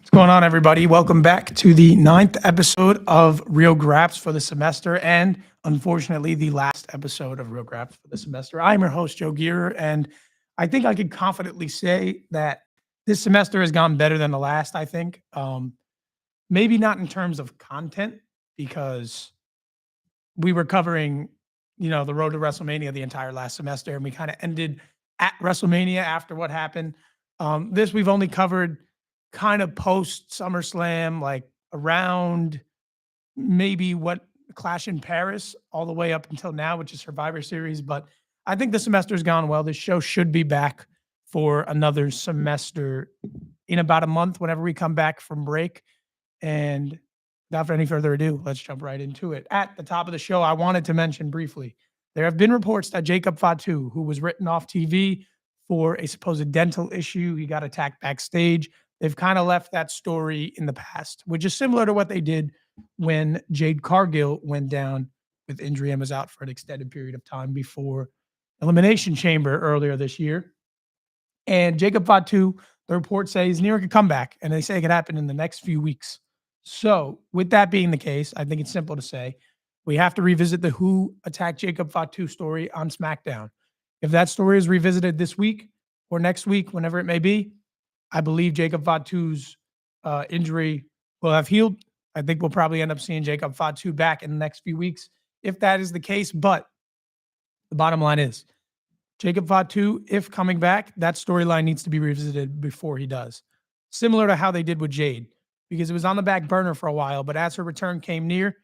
What's going on, everybody? Welcome back to the 9th episode of Real Graps for the semester, and unfortunately, the last episode of Real Graps for the semester. I'm your host, Joe Gierer, and I think I could confidently say that this semester has gone better than the last, I think. Maybe not in terms of content, because we were covering, the road to WrestleMania the entire last semester, and we kind of ended at WrestleMania after what happened. This we've only covered kind of post SummerSlam, like around maybe what Clash in Paris, all the way up until now, which is Survivor Series. But I think the semester's gone well. This show should be back for another semester in about a month, whenever we come back from break. And without any further ado, let's jump right into it. At the top of the show, I wanted to mention briefly, there have been reports that Jacob Fatu, who was written off TV for a supposed dental issue, he got attacked backstage. They've kind of left that story in the past, which is similar to what they did when Jade Cargill went down with injury and was out for an extended period of time before Elimination Chamber earlier this year. And Jacob Fatu, the reports say, is near a comeback, and they say it could happen in the next few weeks. So, with that being the case, I think it's simple to say we have to revisit the Who Attacked Jacob Fatu story on SmackDown. If that story is revisited this week or next week, whenever it may be, I believe Jacob Fatu's injury will have healed. I think we'll probably end up seeing Jacob Fatu back in the next few weeks if that is the case. But the bottom line is, Jacob Fatu, if coming back, that storyline needs to be revisited before he does. Similar to how they did with Jade, because it was on the back burner for a while, but as her return came near,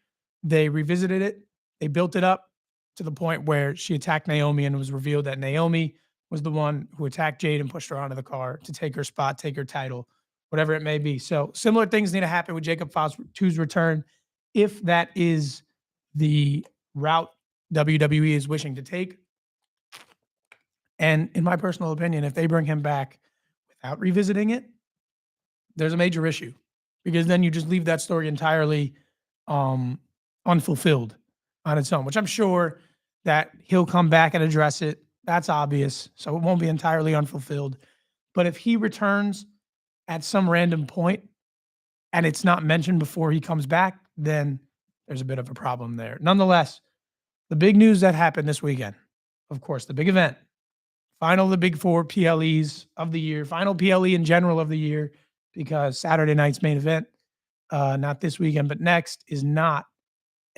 they revisited it. They built it up to the point where she attacked Naomi, and it was revealed that Naomi was the one who attacked Jade and pushed her onto the car to take her spot, take her title, whatever it may be. So similar things need to happen with Jacob Fatu's return, if that is the route WWE is wishing to take. And in my personal opinion, if they bring him back without revisiting it, there's a major issue, because then you just leave that story entirely unfulfilled on its own, which I'm sure that he'll come back and address it. That's obvious. So it won't be entirely unfulfilled. But if he returns at some random point and it's not mentioned before he comes back, then there's a bit of a problem there. Nonetheless, the big news that happened this weekend, of course, the big event, final of the big four PLEs of the year, final PLE in general of the year, because Saturday night's main event, not this weekend, but next, is not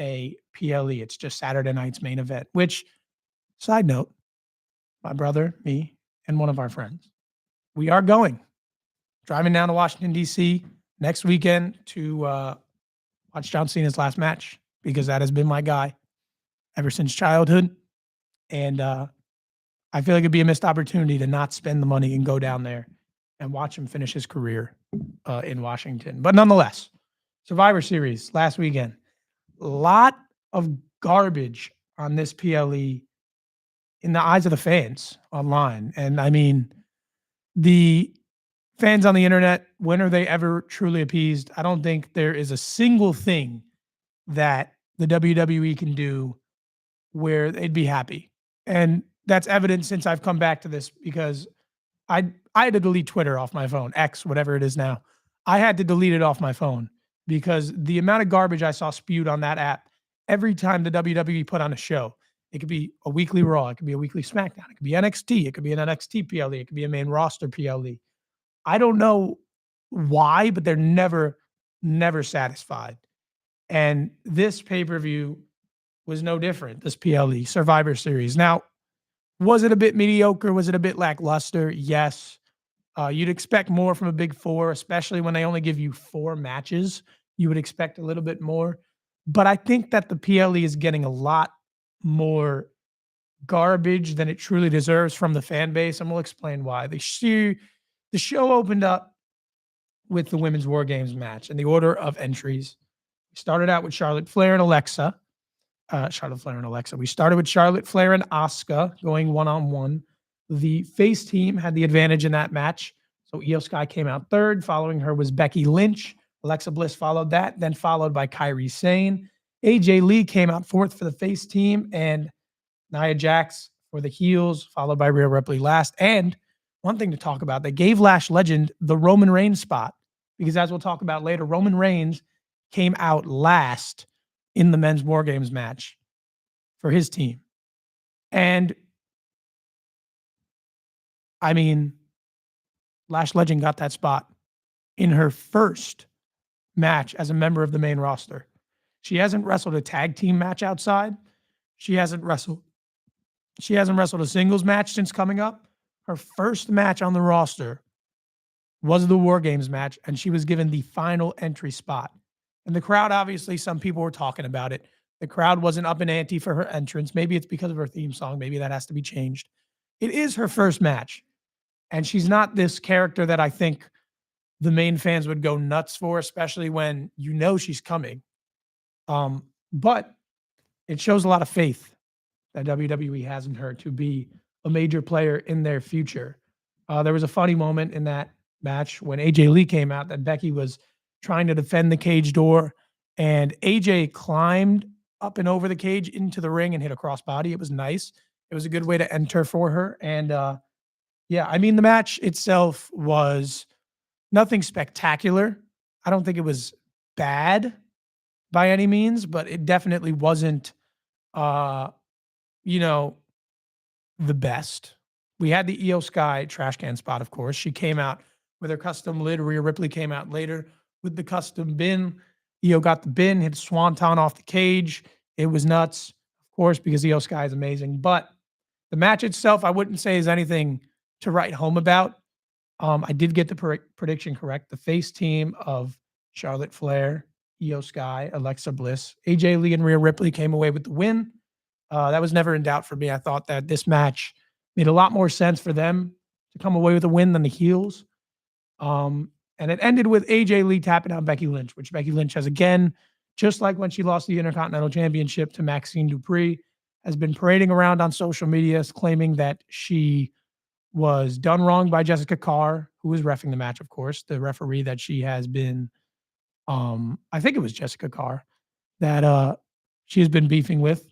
a PLE. It's just Saturday night's main event, which, side note, my brother, me, and one of our friends, we are driving down to Washington, D.C. next weekend to watch John Cena's last match, because that has been my guy ever since childhood. And I feel like it'd be a missed opportunity to not spend the money and go down there and watch him finish his career in Washington. But nonetheless, Survivor Series last weekend, a lot of garbage on this PLE in the eyes of the fans online. And I mean, the fans on the internet, when are they ever truly appeased? I don't think there is a single thing that the WWE can do where they'd be happy. And that's evident since I've come back to this, because I had to delete Twitter off my phone, X, whatever it is now. I had to delete it off my phone because the amount of garbage I saw spewed on that app every time the WWE put on a show. It could be a weekly Raw, it could be a weekly SmackDown, it could be NXT, it could be an NXT PLE, it could be a main roster PLE. I don't know why, but they're never satisfied. And this pay-per-view was no different, this PLE, Survivor Series. Now, was it a bit mediocre? Was it a bit lackluster? Yes. You'd expect more from a big four, especially when they only give you 4 matches. You would expect a little bit more. But I think that the PLE is getting a lot more garbage than it truly deserves from the fan base, and we'll explain why. The show opened up with the Women's War Games match, and the order of entries. We started out with Charlotte Flair and Alexa. We started with Charlotte Flair and Asuka going one-on-one. The face team had the advantage in that match. So Io Sky came out third. Following her was Becky Lynch. Alexa Bliss followed that, then followed by Kairi Sane. AJ Lee came out fourth for the face team, and Nia Jax for the heels, followed by Rhea Ripley last. And one thing to talk about, they gave Lash Legend the Roman Reigns spot because as we'll talk about later, Roman Reigns came out last in the men's War Games match for his team. And I mean, Lash Legend got that spot in her first match as a member of the main roster. She hasn't wrestled a tag team match outside. She hasn't wrestled a singles match since coming up. Her first match on the roster was the War Games match, and she was given the final entry spot. And the crowd, obviously, some people were talking about it. The crowd wasn't up in ante for her entrance. Maybe it's because of her theme song. Maybe that has to be changed. It is her first match, and she's not this character that I think the main fans would go nuts for, especially when you know she's coming. But it shows a lot of faith that WWE has in her to be a major player in their future. There was a funny moment in that match when AJ Lee came out that Becky was trying to defend the cage door, and AJ climbed up and over the cage into the ring and hit a crossbody. It was nice. It was a good way to enter for her. And yeah, I mean, the match itself was nothing spectacular. I don't think it was bad by any means, but it definitely wasn't, you know, the best. We had the Io Sky trash can spot, of course. She came out with her custom lid. Rhea Ripley came out later with the custom bin. Io got the bin, hit swanton off the cage. It was nuts, of course, because Io Sky is amazing. But the match itself, I wouldn't say is anything to write home about. I did get the prediction correct. The face team of Charlotte Flair, Io Sky, Alexa Bliss, AJ Lee, and Rhea Ripley came away with the win. That was never in doubt for me. I thought that this match made a lot more sense for them to come away with a win than the heels. And it ended with AJ Lee tapping out Becky Lynch, which Becky Lynch has again, just like when she lost the Intercontinental Championship to Maxine Dupree, has been parading around on social media claiming that she was done wrong by Jessica Carr, who was reffing the match, of course, the referee that she has been, I think it was Jessica Carr, that she has been beefing with.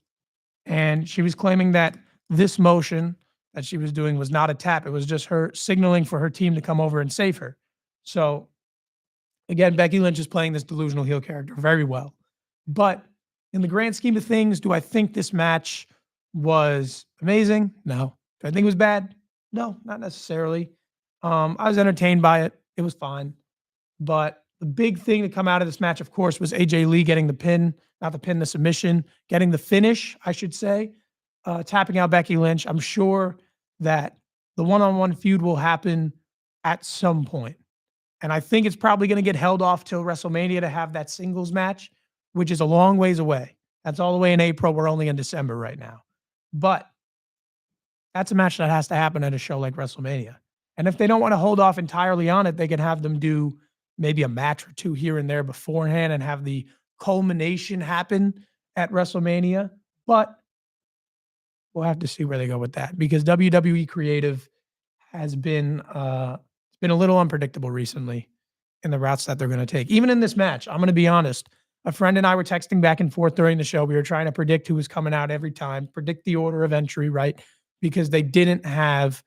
And she was claiming that this motion that she was doing was not a tap. It was just her signaling for her team to come over and save her. So again, Becky Lynch is playing this delusional heel character very well. But in the grand scheme of things, do I think this match was amazing? No. Do I think it was bad? No, not necessarily. I was entertained by it. It was fine. But the big thing to come out of this match, of course, was AJ Lee getting the pin, not the pin, the submission, getting the finish, I should say, tapping out Becky Lynch. I'm sure that the one-on-one feud will happen at some point. And I think it's probably going to get held off till WrestleMania to have that singles match, which is a long ways away. That's all the way in April. We're only in December right now. But that's a match that has to happen at a show like WrestleMania. And if they don't want to hold off entirely on it, they can have them do maybe a match or two here and there beforehand and have the culmination happen at WrestleMania. But we'll have to see where they go with that, because WWE creative has been it's been a little unpredictable recently in the routes that they're going to take. Even in this match, I'm going to be honest. A friend and I were texting back and forth during the show. We were trying to predict who was coming out every time, predict the order of entry, right? Because they didn't have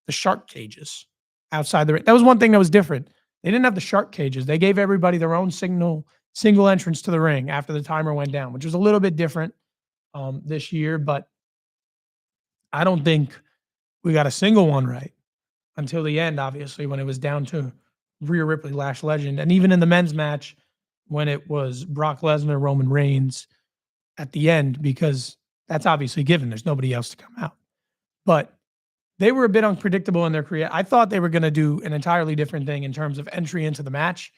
the shark cages outside the ring. That was one thing that was different. They didn't have the shark cages. They gave everybody their own single entrance to the ring after the timer went down, which was a little bit different this year. But I don't think we got a single one right until the end, obviously, when it was down to Rhea Ripley, Lash Legend. And even in the men's match, when it was Brock Lesnar, Roman Reigns at the end, because that's obviously given. There's nobody else to come out. But they were a bit unpredictable in their create. I thought they were going to do an entirely different thing in terms of entry into the match.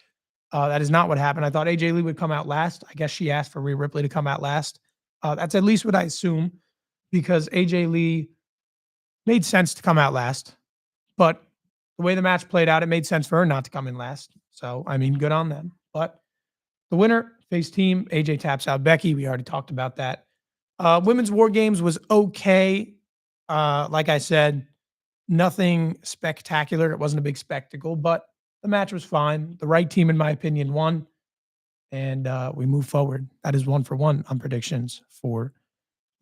That is not what happened. I thought AJ Lee would come out last. I guess she asked for Rhea Ripley to come out last. That's at least what I assume, because AJ Lee made sense to come out last. But the way the match played out, it made sense for her not to come in last. So, I mean, good on them. But the winner, face team, AJ taps out Becky. We already talked about that. Women's War Games was okay. Like I said, nothing spectacular. It wasn't a big spectacle, but the match was fine. The right team, in my opinion, won. And we move forward. That is 1-for-1 on predictions for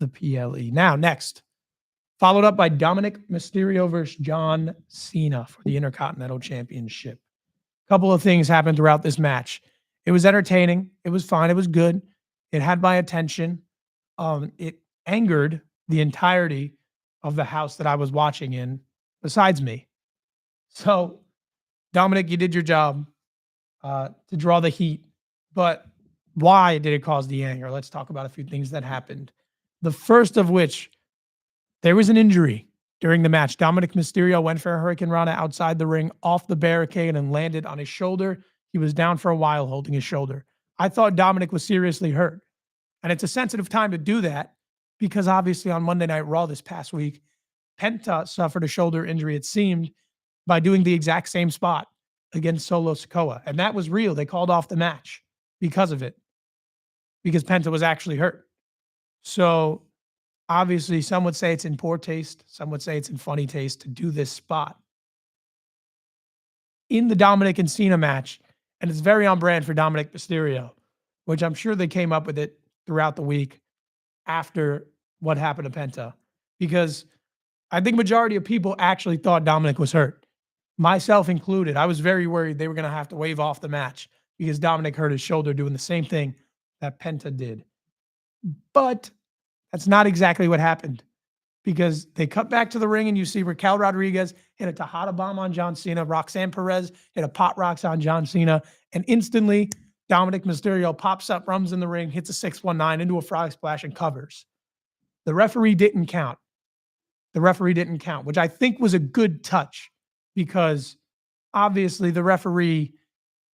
the PLE. Now, next, followed up by Dominic Mysterio versus John Cena for the Intercontinental Championship. couple of things happened throughout this match. It was entertaining. It was fine. It was good. It had my attention. It angered the entirety of the house that I was watching in, besides me. So, Dominic, you did your job to draw the heat. But why did it cause the anger? Let's talk about a few things that happened. The first of which, there was an injury during the match. Dominic Mysterio went for a Hurricane Rana outside the ring, off the barricade, and landed on his shoulder. He was down for a while holding his shoulder. I thought Dominic was seriously hurt. And it's a sensitive time to do that because obviously on Monday Night Raw this past week, Penta suffered a shoulder injury, it seemed, by doing the exact same spot against Solo Sikoa. And that was real. They called off the match because of it, because Penta was actually hurt. So obviously, some would say it's in poor taste. Some would say it's in funny taste to do this spot in the Dominic and Cena match. And it's very on brand for Dominic Mysterio, which I'm sure they came up with it throughout the week after what happened to Penta. Because I think majority of people actually thought Dominic was hurt, myself included. I was very worried they were going to have to wave off the match because Dominic hurt his shoulder doing the same thing that Penta did. But that's not exactly what happened, because they cut back to the ring and you see Raquel Rodriguez hit a Tejada bomb on John Cena. Roxanne Perez hit a pot rocks on John Cena. And instantly, Dominic Mysterio pops up, runs in the ring, hits a 619 into a frog splash and covers. The referee didn't count. Which I think was a good touch because obviously the referee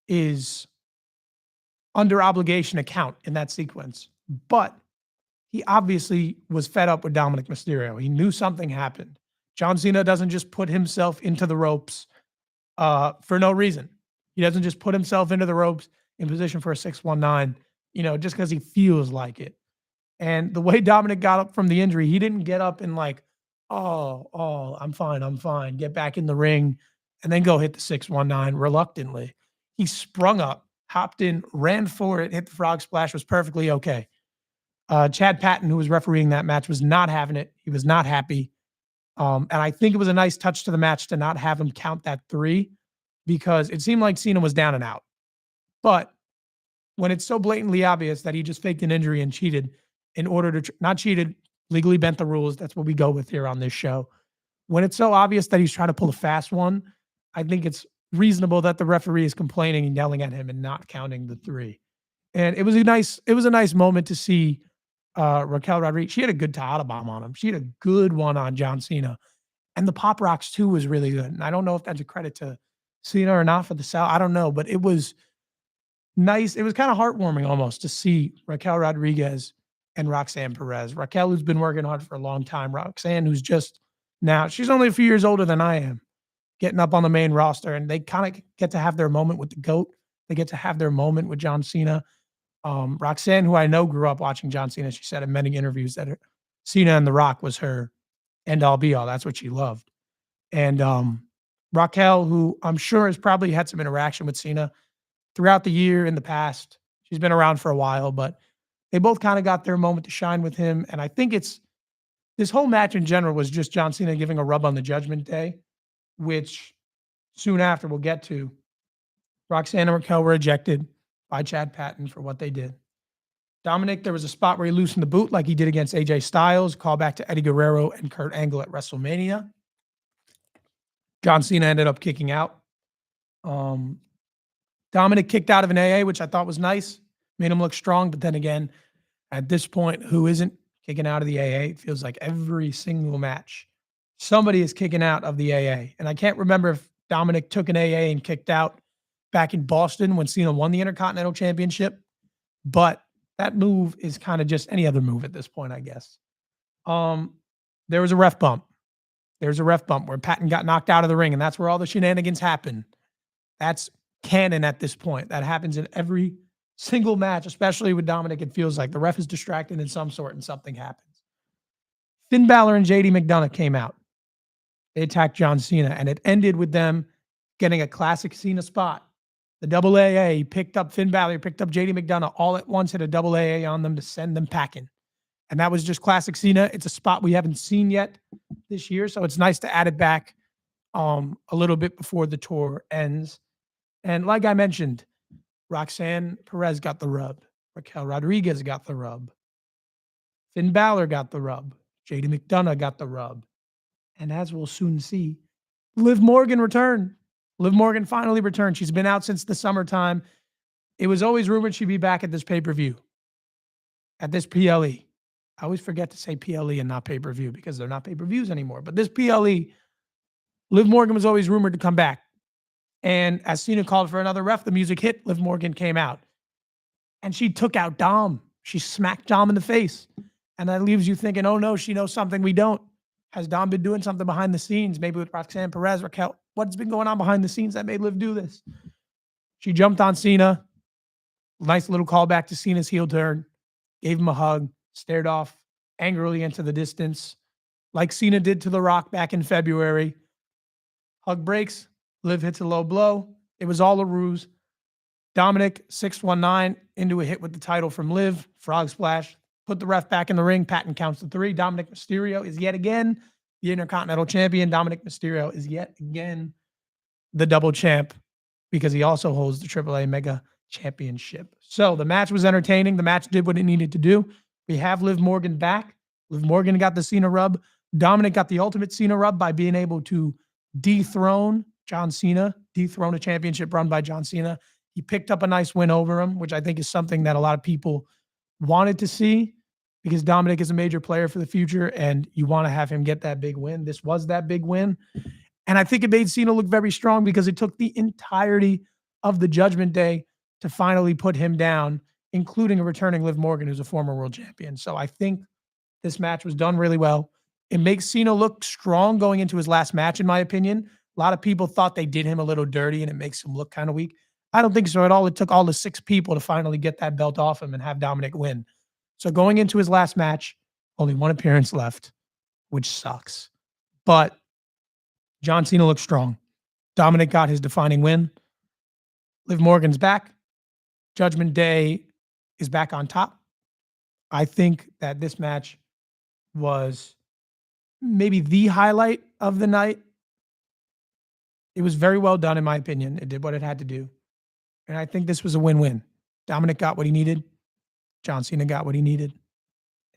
is under obligation to count in that sequence. But he obviously was fed up with Dominic Mysterio. He knew something happened. John Cena doesn't just put himself into the ropes for no reason. He doesn't just put himself into the ropes in position for a 619, just because he feels like it. And the way Dominic got up from the injury, he didn't get up and like, oh, I'm fine. Get back in the ring and then go hit the 619 reluctantly. He sprung up, hopped in, ran for it, hit the frog splash, was perfectly okay. Chad Patton, who was refereeing that match, was not having it. He was not happy. And I think it was a nice touch to the match to not have him count that 3 because it seemed like Cena was down and out. But when it's so blatantly obvious that he just faked an injury and cheated in order to not cheated, legally bent the rules. That's what we go with here on this show. When it's so obvious that he's trying to pull a fast one, I think it's reasonable that the referee is complaining and yelling at him and not counting the 3. And it was a nice moment to see Raquel Rodriguez. She had a good Tejada bomb on him. She had a good one on John Cena. And the Pop Rocks too was really good. And I don't know if that's a credit to Cena or not for the sell. I don't know, but it was nice. It was kind of heartwarming almost to see Raquel Rodriguez and Roxanne Perez. Raquel, who's been working hard for a long time. Roxanne, who's just now, she's only a few years older than I am, getting up on the main roster. And they kind of get to have their moment with the GOAT. They get to have their moment with John Cena. Roxanne, who I know grew up watching John Cena, she said in many interviews that Cena and The Rock was her end all be all. That's what she loved. And Raquel, who I'm sure has probably had some interaction with Cena throughout the year in the past. She's been around for a while, but they both kind of got their moment to shine with him. And I think this whole match in general was just John Cena giving a rub on the Judgment Day, which soon after we'll get to. Roxanne and Raquel were ejected by Chad Patton for what they did. Dominic, there was a spot where he loosened the boot like he did against AJ Styles, call back to Eddie Guerrero and Kurt Angle at WrestleMania. John Cena ended up kicking out. Dominic kicked out of an AA, which I thought was nice, made him look strong. But then again, at this point, who isn't kicking out of the AA? It feels like every single match, somebody is kicking out of the AA. And I can't remember if Dominic took an AA and kicked out back in Boston when Cena won the Intercontinental Championship. But that move is kind of just any other move at this point, I guess. There was a ref bump. There's a ref bump where Patton got knocked out of the ring, and that's where all the shenanigans happen. That's canon at this point. That happens in every single match, especially with Dominic. It feels like the ref is distracted in some sort and something happens. Finn Balor and JD McDonough came out. They attacked John Cena, and it ended with them getting a classic Cena spot. The double AA, he picked up Finn Balor, picked up JD McDonough all at once, hit a double AA on them to send them packing. And that was just classic Cena. It's a spot we haven't seen yet this year, so it's nice to add it back a little bit before the tour ends. And like I mentioned, Roxanne Perez got the rub. Raquel Rodriguez got the rub. Finn Balor got the rub. JD McDonough got the rub. And as we'll soon see, Liv Morgan returned. Liv Morgan finally returned. She's been out since the summertime. It was always rumored she'd be back at this pay-per-view, at this PLE. I always forget to say PLE and not pay-per-view because they're not pay-per-views anymore. But this PLE, Liv Morgan was always rumored to come back. And as Cena called for another ref, the music hit, Liv Morgan came out. And she took out Dom. She smacked Dom in the face. And that leaves you thinking, oh no, she knows something we don't. Has Dom been doing something behind the scenes, maybe with Roxanne Perez, Raquel? What's been going on behind the scenes that made Liv do this? She jumped on Cena. Nice little callback to Cena's heel turn. Gave him a hug. Stared off angrily into the distance, like Cena did to The Rock back in February. Hug breaks. Liv hits a low blow. It was all a ruse. Dominic 619 into a hit with the title from Liv. Frog splash. Put the ref back in the ring. Patton counts to 3. Dominic Mysterio is yet again the Intercontinental Champion. Dominic Mysterio is yet again the double champ because he also holds the AAA Mega Championship. So the match was entertaining. The match did what it needed to do. We have Liv Morgan back. Liv Morgan got the Cena rub. Dominic got the ultimate Cena rub by being able to dethrone John Cena, dethrone a championship run by John Cena. He picked up a nice win over him, which I think is something that a lot of people wanted to see because Dominic is a major player for the future and you want to have him get that big win. This was that big win. And I think it made Cena look very strong because it took the entirety of the Judgment Day to finally put him down, including a returning Liv Morgan, who's a former world champion. So I think this match was done really well. It makes Cena look strong going into his last match, in my opinion. A lot of people thought they did him a little dirty and it makes him look kind of weak. I don't think so at all. It took all the 6 people to finally get that belt off him and have Dominic win. So going into his last match, only 1 appearance left, which sucks. But John Cena looks strong. Dominic got his defining win. Liv Morgan's back. Judgment Day is back on top. I think that this match was maybe the highlight of the night. It was very well done, in my opinion. It did what it had to do. And I think this was a win-win. Dominic got what he needed. John Cena got what he needed.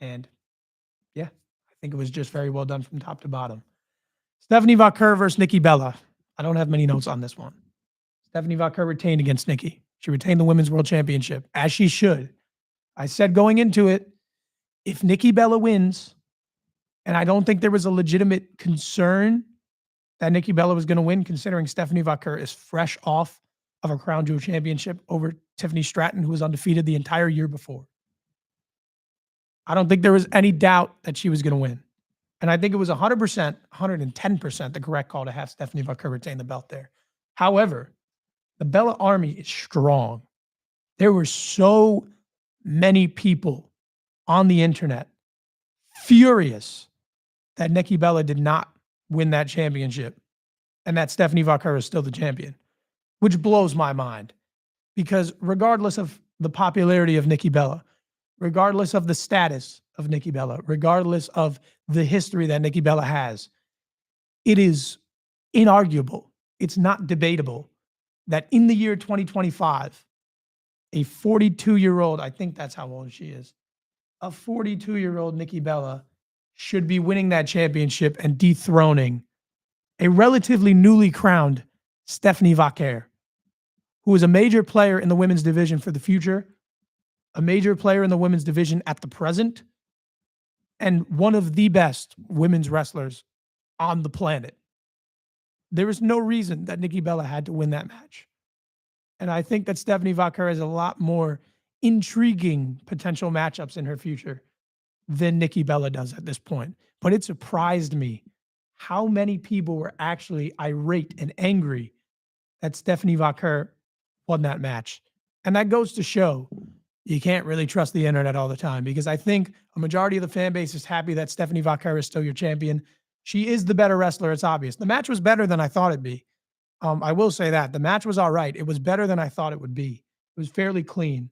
And yeah, I think it was just very well done from top to bottom. Stephanie Vaquer versus Nikki Bella. I don't have many notes on this one. Stephanie Vaquer retained against Nikki. She retained the Women's World Championship, as she should. I said going into it, if Nikki Bella wins, and I don't think there was a legitimate concern that Nikki Bella was going to win, considering Stephanie Vaquer is fresh off of a Crown Jewel Championship over Tiffany Stratton, who was undefeated the entire year before. I don't think there was any doubt that she was going to win. And I think it was 100%, 110% the correct call to have Stephanie Vaquer retain the belt there. However, the Bella Army is strong. There were so many people on the internet furious that Nikki Bella did not win that championship and that Stephanie Vaquer is still the champion, which blows my mind because regardless of the popularity of Nikki Bella, regardless of the status of Nikki Bella, regardless of the history that Nikki Bella has, it is inarguable. It's not debatable that in the year 2025, a 42-year-old, I think that's how old she is, a 42-year-old Nikki Bella should be winning that championship and dethroning a relatively newly crowned Stephanie Vaquer, who is a major player in the women's division for the future, a major player in the women's division at the present, and one of the best women's wrestlers on the planet. There is no reason that Nikki Bella had to win that match. And I think that Stephanie Vaquer has a lot more intriguing potential matchups in her future than Nikki Bella does at this point. But it surprised me how many people were actually irate and angry that Stephanie Vaquer won that match. And that goes to show you can't really trust the internet all the time because I think a majority of the fan base is happy that Stephanie Vaquer is still your champion. She is the better wrestler. It's obvious. The match was better than I thought it'd be. I will say that. The match was all right. It was better than I thought it would be. It was fairly clean.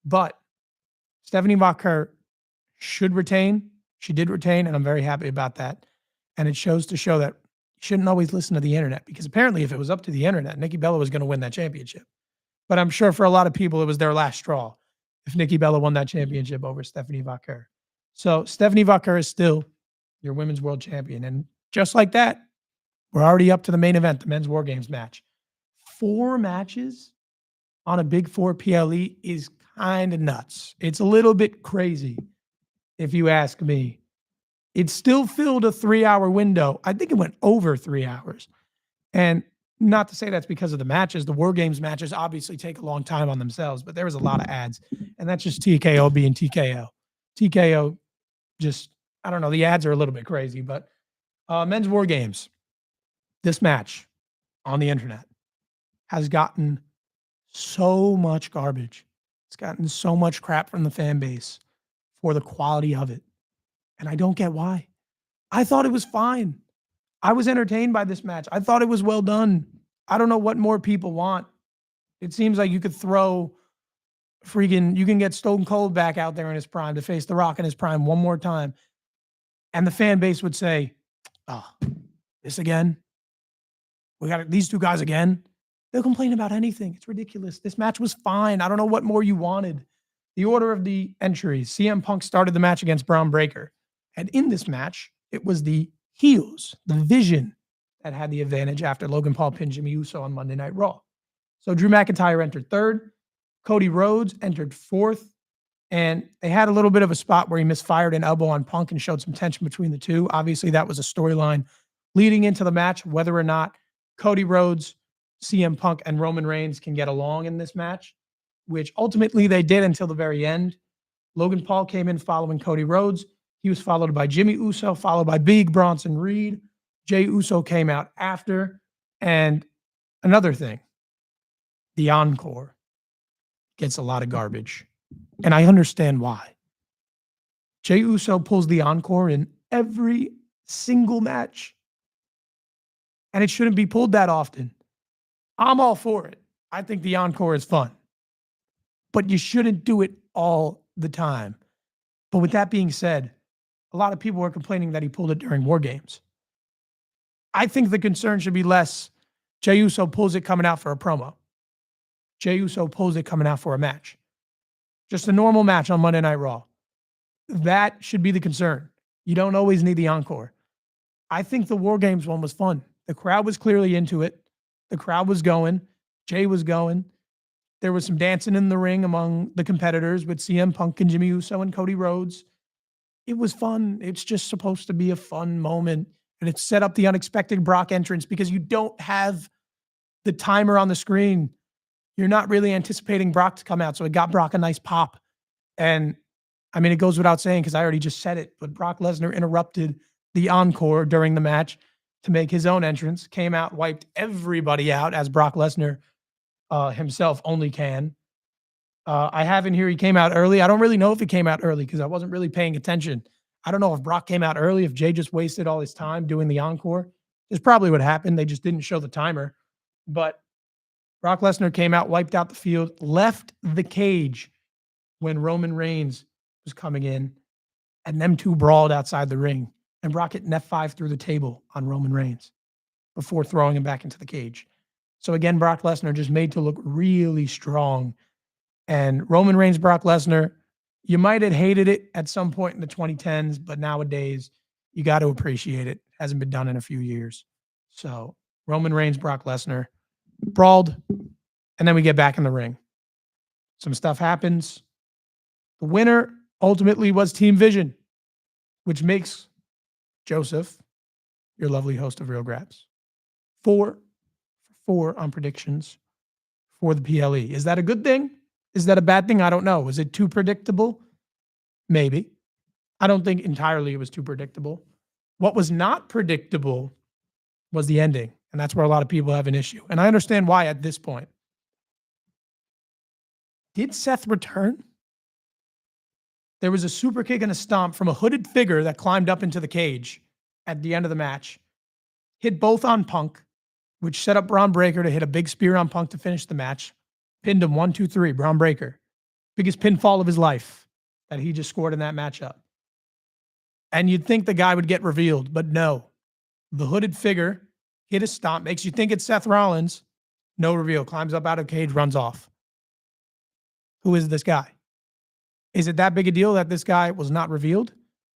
But Stephanie Vaquer should retain. She did retain, and I'm very happy about that. And it shows to show that you shouldn't always listen to the internet, because apparently if it was up to the internet, Nikki Bella was going to win that championship. But I'm sure for a lot of people, it was their last straw if Nikki Bella won that championship over Stephanie Vaquer. So Stephanie Vaquer is still your women's world champion. And just like that, we're already up to the main event, the men's War Games match. 4 matches on a Big Four PLE is kind of nuts. It's a little bit crazy, if you ask me. It still filled a 3-hour window. I think it went over 3 hours. And not to say that's because of the matches. The War Games matches obviously take a long time on themselves, but there was a lot of ads. And that's just TKO being TKO. TKO just, I don't know, the ads are a little bit crazy. But men's War Games, this match on the internet has gotten so much garbage. It's gotten so much crap from the fan base for the quality of it. And I don't get why. I thought it was fine. I was entertained by this match. I thought it was well done. I don't know what more people want. It seems like you could throw you can get Stone Cold back out there in his prime to face The Rock in his prime one more time. And the fan base would say, oh, this again? We got these two guys again? They'll complain about anything. It's ridiculous. This match was fine. I don't know what more you wanted. The order of the entries. CM Punk started the match against Braun Breaker. And in this match, it was the heels, the Vision, that had the advantage after Logan Paul pinned Jimmy Uso on Monday Night Raw. So Drew McIntyre entered 3rd. Cody Rhodes entered 4th. And they had a little bit of a spot where he misfired an elbow on Punk and showed some tension between the two. Obviously, that was a storyline leading into the match, whether or not Cody Rhodes, CM Punk, and Roman Reigns can get along in this match, which ultimately they did until the very end. Logan Paul came in following Cody Rhodes. He was followed by Jimmy Uso, followed by Big Bronson Reed. Jey Uso came out after. And another thing, the encore gets a lot of garbage. And I understand why. Jey Uso pulls the encore in every single match. And it shouldn't be pulled that often. I'm all for it. I think the encore is fun. But you shouldn't do it all the time. But with that being said, a lot of people were complaining that he pulled it during War Games. I think the concern should be less Jey Uso pulls it coming out for a promo. Jey Uso pulls it coming out for a match. Just a normal match on Monday Night Raw. That should be the concern. You don't always need the encore. I think the War Games one was fun. The crowd was clearly into it. The crowd was going. Jay was going. There was some dancing in the ring among the competitors with CM Punk and Jimmy Uso and Cody Rhodes. It was fun. It's just supposed to be a fun moment. And it set up the unexpected Brock entrance because you don't have the timer on the screen. You're not really anticipating Brock to come out. So it got Brock a nice pop. And I mean, it goes without saying because I already just said it, but Brock Lesnar interrupted the encore during the match to make his own entrance, came out, wiped everybody out as Brock Lesnar himself only can. I have in here he came out early. I don't really know if he came out early because I wasn't really paying attention. I don't know if Brock came out early, if Jay just wasted all his time doing the encore. That's probably what happened. They just didn't show the timer. But Brock Lesnar came out, wiped out the field, left the cage when Roman Reigns was coming in, and them two brawled outside the ring. And Brock hit an F5 through the table on Roman Reigns before throwing him back into the cage. So again, Brock Lesnar just made to look really strong. And Roman Reigns, Brock Lesnar, you might have hated it at some point in the 2010s, but nowadays you got to appreciate it. Hasn't been done in a few years. So Roman Reigns, Brock Lesnar brawled, and then we get back in the ring. Some stuff happens. The winner ultimately was Team Vision, which makes Joseph, your lovely host of Real Graps, 4 for 4 on predictions for the PLE. Is that a good thing? Is that a bad thing? I don't know. Was it too predictable? Maybe. I don't think entirely it was too predictable. What was not predictable was the ending, and that's where a lot of people have an issue. And I understand why at this point. Did Seth return? There was a super kick and a stomp from a hooded figure that climbed up into the cage at the end of the match, hit both on Punk, which set up Braun Breaker to hit a big spear on Punk to finish the match. Pinned him 1, 2, 3. Braun Breaker. Biggest pinfall of his life that he just scored in that matchup. And you'd think the guy would get revealed, but no. The hooded figure hit a stomp, makes you think it's Seth Rollins, no reveal, climbs up out of cage, runs off. Who is this guy? Is it that big a deal that this guy was not revealed?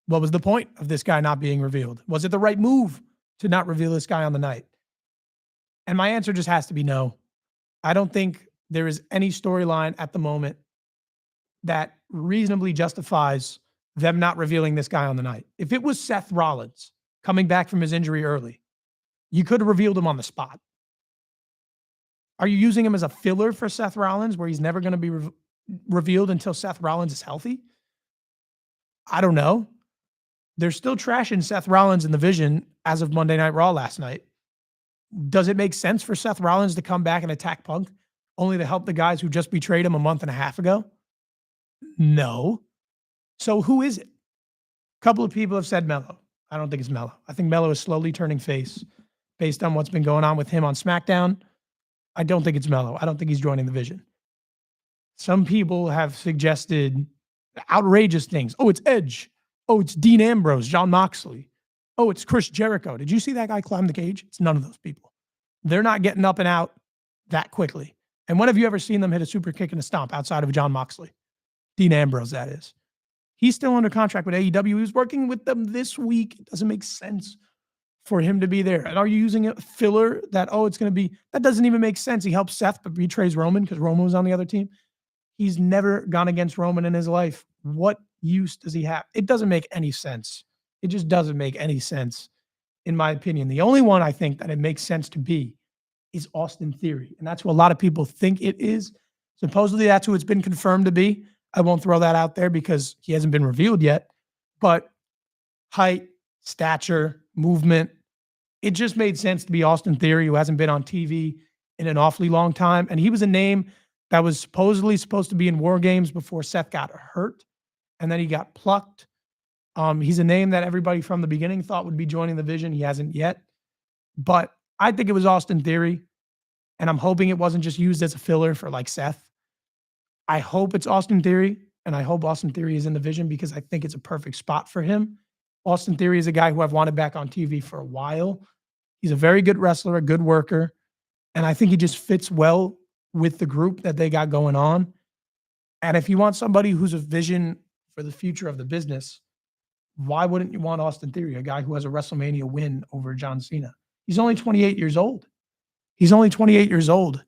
What was the point of this guy not being revealed? Was it the right move to not reveal this guy on the night? And my answer just has to be no. I don't think there is any storyline at the moment that reasonably justifies them not revealing this guy on the night. If it was Seth Rollins coming back from his injury early, you could have revealed him on the spot. Are you using him as a filler for Seth Rollins where he's never going to be revealed until Seth Rollins is healthy? I don't know. They're still trashing Seth Rollins in the vision as of Monday Night Raw last night. Does it make sense for Seth Rollins to come back and attack Punk only to help the guys who just betrayed him a month and a half ago? No. So who is it? A couple of people have said Mello. I don't think it's Mello. I think Mello is slowly turning face based on what's been going on with him on SmackDown. I don't think it's Mello. I don't think he's joining the vision. Some people have suggested outrageous things. Oh, it's Edge. Oh, it's Dean Ambrose, Jon Moxley. Oh, it's Chris Jericho. Did you see that guy climb the cage? It's none of those people. They're not getting up and out that quickly. And when have you ever seen them hit a super kick and a stomp outside of Jon Moxley? Dean Ambrose, that is. He's still under contract with AEW. He was working with them this week. It doesn't make sense for him to be there. And are you using a filler that, oh, it's going to be, that doesn't even make sense. He helps Seth, but betrays Roman because Roman was on the other team. He's never gone against Roman in his life. What use does he have? It doesn't make any sense. It just doesn't make any sense, in my opinion. The only one I think that it makes sense to be is Austin Theory. And that's who a lot of people think it is. Supposedly that's who it's been confirmed to be. I won't throw that out there because he hasn't been revealed yet. But height, stature, movement, it just made sense to be Austin Theory, who hasn't been on TV in an awfully long time. And he was a name that was supposedly supposed to be in War Games before Seth got hurt. And then he got plucked. He's a name that everybody from the beginning thought would be joining the vision. He hasn't yet. But I think it was Austin Theory. And I'm hoping it wasn't just used as a filler for like Seth. I hope it's Austin Theory. And I hope Austin Theory is in the vision because I think it's a perfect spot for him. Austin Theory is a guy who I've wanted back on TV for a while. He's a very good wrestler, a good worker. And I think he just fits well with the group that they got going on. And if you want somebody who's a vision for the future of the business, why wouldn't you want Austin Theory, a guy who has a WrestleMania win over John Cena? He's only 28 years old. He's only 28 years old.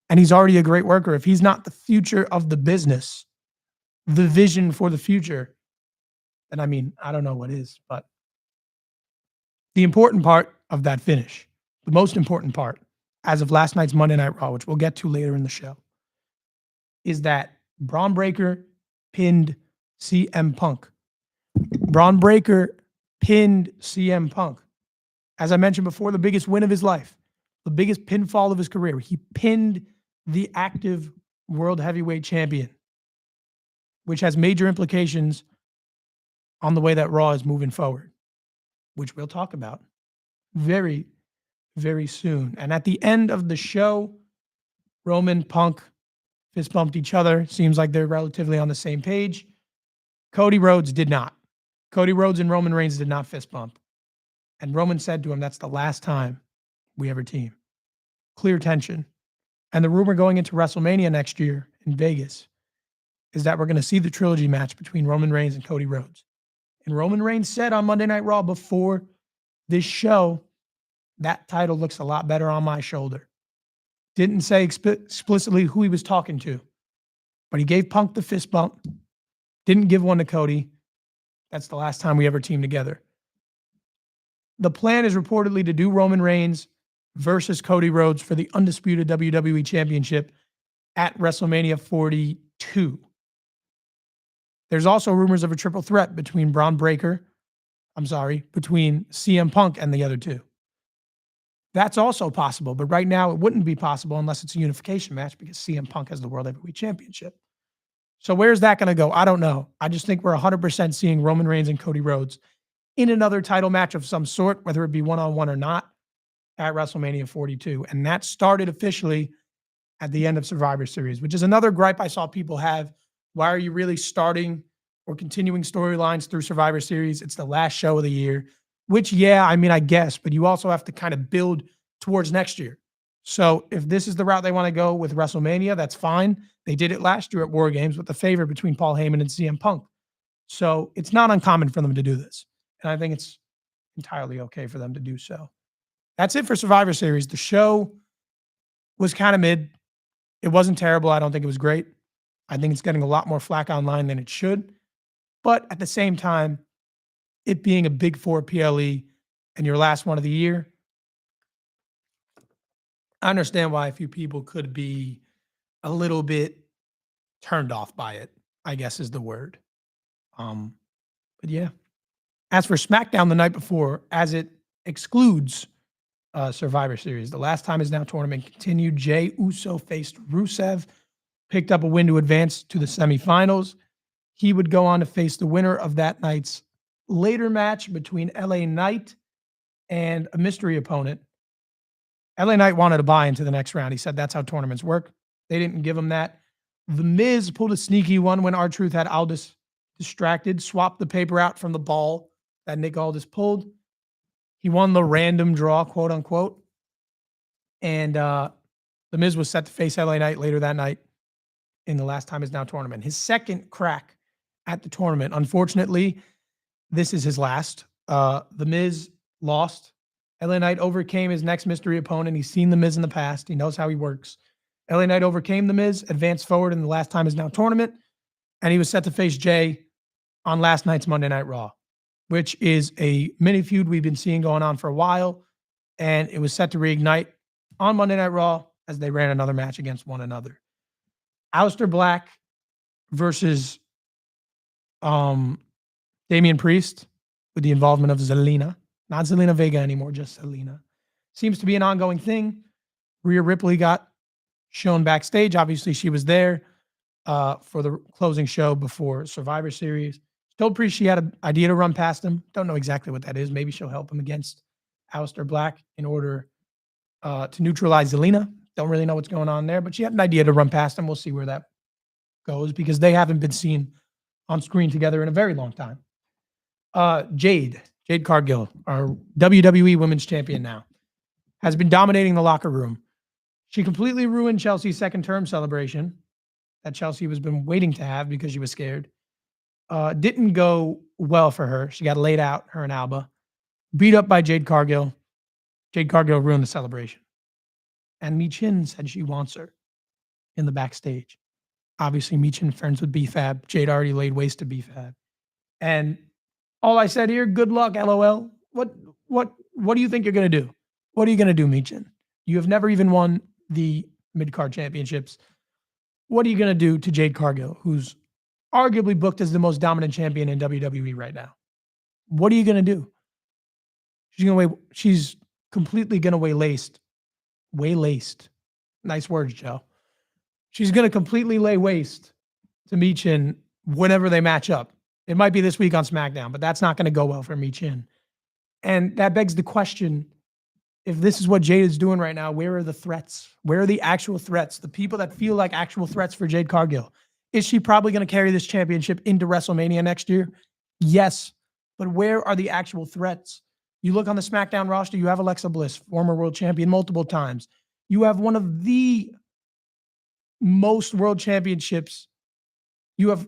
And he's already a great worker. If he's not the future of the business, the vision for the future, then I mean, I don't know what is. But the important part of that finish, the most important part, as of last night's Monday Night Raw, which we'll get to later in the show, is that Braun Breaker pinned CM Punk. Braun Breaker pinned CM Punk. As I mentioned before, the biggest win of his life, the biggest pinfall of his career. He pinned the active world heavyweight champion, which has major implications on the way that Raw is moving forward, which we'll talk about very, very soon. And at the end of the show, Roman, Punk fist bumped each other. Seems like they're relatively on the same page. Cody Rhodes did not. Cody Rhodes and Roman Reigns did not fist bump. And Roman said to him, that's the last time we ever team. Clear tension. And the rumor going into WrestleMania next year in Vegas is that we're going to see the trilogy match between Roman Reigns and Cody Rhodes. And Roman Reigns said on Monday Night Raw before this show, that title looks a lot better on my shoulder. Didn't say explicitly who he was talking to, but he gave Punk the fist bump. Didn't give one to Cody. That's the last time we ever teamed together. The plan is reportedly to do Roman Reigns versus Cody Rhodes for the undisputed WWE Championship at WrestleMania 42. There's also rumors of a triple threat between between CM Punk and the other two. That's also possible, but right now it wouldn't be possible unless it's a unification match because CM Punk has the World Heavyweight Championship. So where's that going to go? I don't know. I just think we're 100% seeing Roman Reigns and Cody Rhodes in another title match of some sort, whether it be one-on-one or not, at WrestleMania 42. And that started officially at the end of Survivor Series, which is another gripe I saw people have. Why are you really starting or continuing storylines through Survivor Series? It's the last show of the year, which, yeah, I mean, I guess, but you also have to kind of build towards next year. So if this is the route they want to go with WrestleMania, that's fine. They did it last year at War Games with the favor between Paul Heyman and CM Punk. So it's not uncommon for them to do this. And I think it's entirely okay for them to do so. That's it for Survivor Series. The show was kind of mid. It wasn't terrible. I don't think it was great. I think it's getting a lot more flack online than it should. But at the same time, it being a big four PLE and your last one of the year, I understand why a few people could be a little bit turned off by it, I guess is the word. But yeah. As for SmackDown the night before, as it excludes Survivor Series, the Last Time Is Now tournament continued. Jey Uso faced Rusev, picked up a win to advance to the semifinals. He would go on to face the winner of that night's later match between LA Knight and a mystery opponent. LA Knight wanted to buy into the next round. He said that's how tournaments work. They didn't give him that. The Miz pulled a sneaky one when R-Truth had Aldis distracted, swapped the paper out from the ball that Nick Aldis pulled. He won the random draw, quote unquote. And The Miz was set to face LA Knight later that night in the Last Time Is Now tournament. His second crack at the tournament. Unfortunately, this is his last. The Miz lost. LA Knight overcame his next mystery opponent. He's seen The Miz in the past. He knows how he works. LA Knight overcame The Miz, advanced forward in the Last Time Is Now tournament, and he was set to face Jey on last night's Monday Night Raw, which is a mini feud we've been seeing going on for a while, and it was set to reignite on Monday Night Raw as they ran another match against one another. Aleister Black versus Damian Priest with the involvement of Zelina. Not Zelina Vega anymore, just Zelina. Seems to be an ongoing thing. Rhea Ripley got shown backstage. Obviously, she was there for the closing show before Survivor Series. Told Priest she had an idea to run past him. Don't know exactly what that is. Maybe she'll help him against Aleister Black in order to neutralize Zelina. Don't really know what's going on there, but she had an idea to run past him. We'll see where that goes because they haven't been seen on screen together in a very long time. Jade Cargill, our WWE Women's Champion now, has been dominating the locker room. She completely ruined Chelsea's second term celebration that Chelsea was been waiting to have because she was scared. Didn't go well for her. She got laid out, her and Alba. Beat up by Jade Cargill. Jade Cargill ruined the celebration. And Michin said she wants her in the backstage. Obviously, Michin friends with B-Fab. Jade already laid waste to B-Fab. And all I said here, good luck, LOL. What do you think you're going to do? What are you going to do, Michin? You have never even won the mid-card championships. What are you going to do to Jade Cargill, who's arguably booked as the most dominant champion in WWE right now? What are you going to do? She's completely going to waylaced. Nice words, Joe. She's going to completely lay waste to Michin whenever they match up. It might be this week on SmackDown, but that's not going to go well for Michin. And that begs the question, if this is what Jade is doing right now, where are the threats? Where are the actual threats? The people that feel like actual threats for Jade Cargill. Is she probably going to carry this championship into WrestleMania next year? Yes. But where are the actual threats? You look on the SmackDown roster, you have Alexa Bliss, former world champion multiple times. You have one of the most world championships. You have,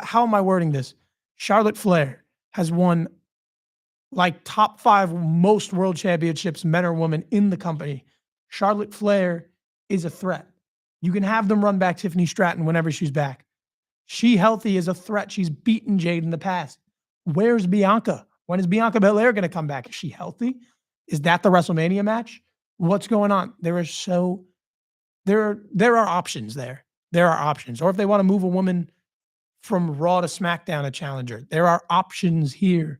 how am I wording this? Charlotte Flair has won like top 5 most world championships, men or women, in the company. Charlotte Flair is a threat. You can have them run back Tiffany Stratton whenever she's back. She healthy is a threat. She's beaten Jade in the past. Where's Bianca? When is Bianca Belair going to come back? Is she healthy? Is that the WrestleMania match? What's going on? There are options there. There are options. Or if they want to move a woman from Raw to SmackDown, a challenger, there are options here